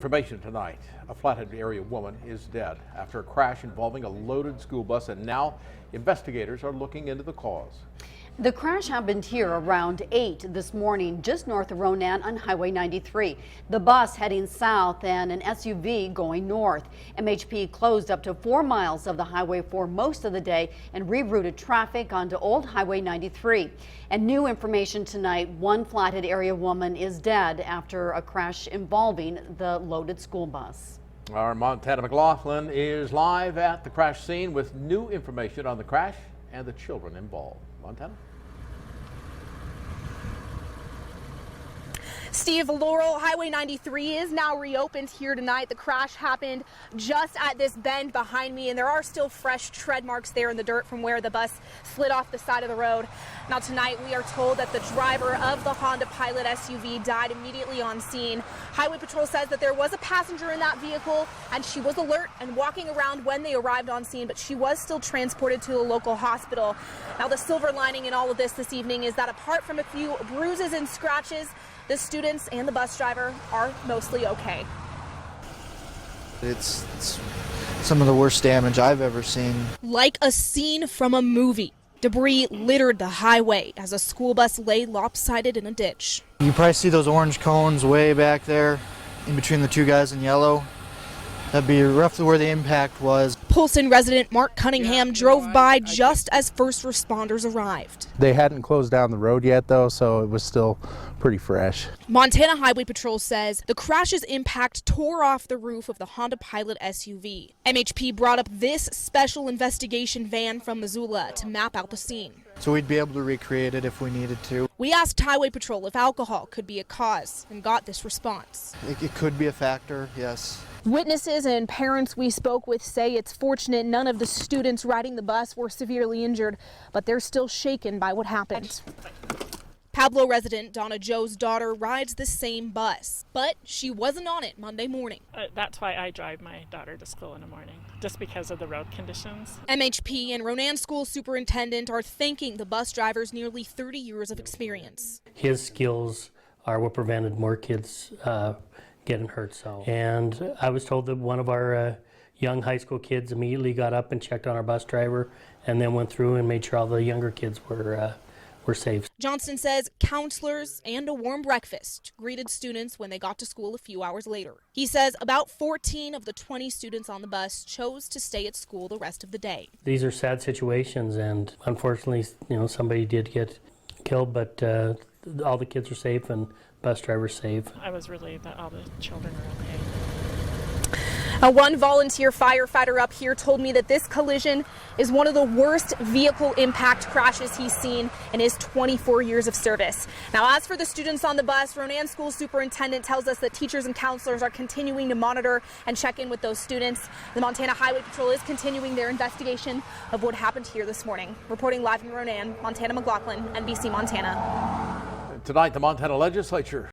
Information tonight. A Flathead area woman is dead after a crash involving a loaded school bus, and now investigators are looking into the cause. The crash happened here around 8 this morning, just north of Ronan on Highway 93. The bus heading south and an SUV going north. MHP closed up to 4 miles of the highway for most of the day and rerouted traffic onto Old Highway 93. And new information tonight, one Flathead area woman is dead after a crash involving the loaded school bus. Our Montana McLaughlin is live at the crash scene with new information on the crash and the children involved. Montana? Steve, Laurel, Highway 93 is now reopened here tonight. The crash happened just at this bend behind me, and there are still fresh tread marks there in the dirt from where the bus slid off the side of the road. Now tonight we are told that the driver of the Honda Pilot SUV died immediately on scene. Highway Patrol says that there was a passenger in that vehicle and she was alert and walking around when they arrived on scene, but she was still transported to a local hospital. Now the silver lining in all of this evening is that apart from a few bruises and scratches, the students and the bus driver are mostly okay. It's some of the worst damage I've ever seen. Like a scene from a movie. Debris littered the highway as a school bus lay lopsided in a ditch. You probably see those orange cones way back there in between the two guys in yellow. That'd be roughly where the impact was. Polson resident Mark Cunningham drove by just as first responders arrived. They hadn't closed down the road yet though, so it was still pretty fresh. Montana Highway Patrol says the crash's impact tore off the roof of the Honda Pilot SUV. MHP brought up this special investigation van from Missoula to map out the scene. So we'd be able to recreate it if we needed to. We asked Highway Patrol if alcohol could be a cause and got this response. It could be a factor, yes. Witnesses and parents we spoke with say it's fortunate none of the students riding the bus were severely injured, but they're still shaken by what happened. Pablo resident Donna Joe's daughter rides the same bus, but she wasn't on it Monday morning. That's why I drive my daughter to school in the morning, just because of the road conditions. MHP and Ronan school superintendent are thanking the bus driver's nearly 30 years of experience. His skills are what prevented more kids getting hurt. And I was told that one of our young high school kids immediately got up and checked on our bus driver and then went through and made sure all the younger kids were safe. Johnston says counselors and a warm breakfast greeted students when they got to school a few hours later. He says about 14 of the 20 students on the bus chose to stay at school the rest of the day. These are sad situations, and unfortunately, somebody did get killed, but all the kids are safe and bus driver's safe. I was relieved that all the children are okay. One volunteer firefighter up here told me that this collision is one of the worst vehicle impact crashes he's seen in his 24 years of service. Now, as for the students on the bus, Ronan school superintendent tells us that teachers and counselors are continuing to monitor and check in with those students. The Montana Highway Patrol is continuing their investigation of what happened here this morning. Reporting live from Ronan, Montana McLaughlin, NBC Montana. Tonight, the Montana legislature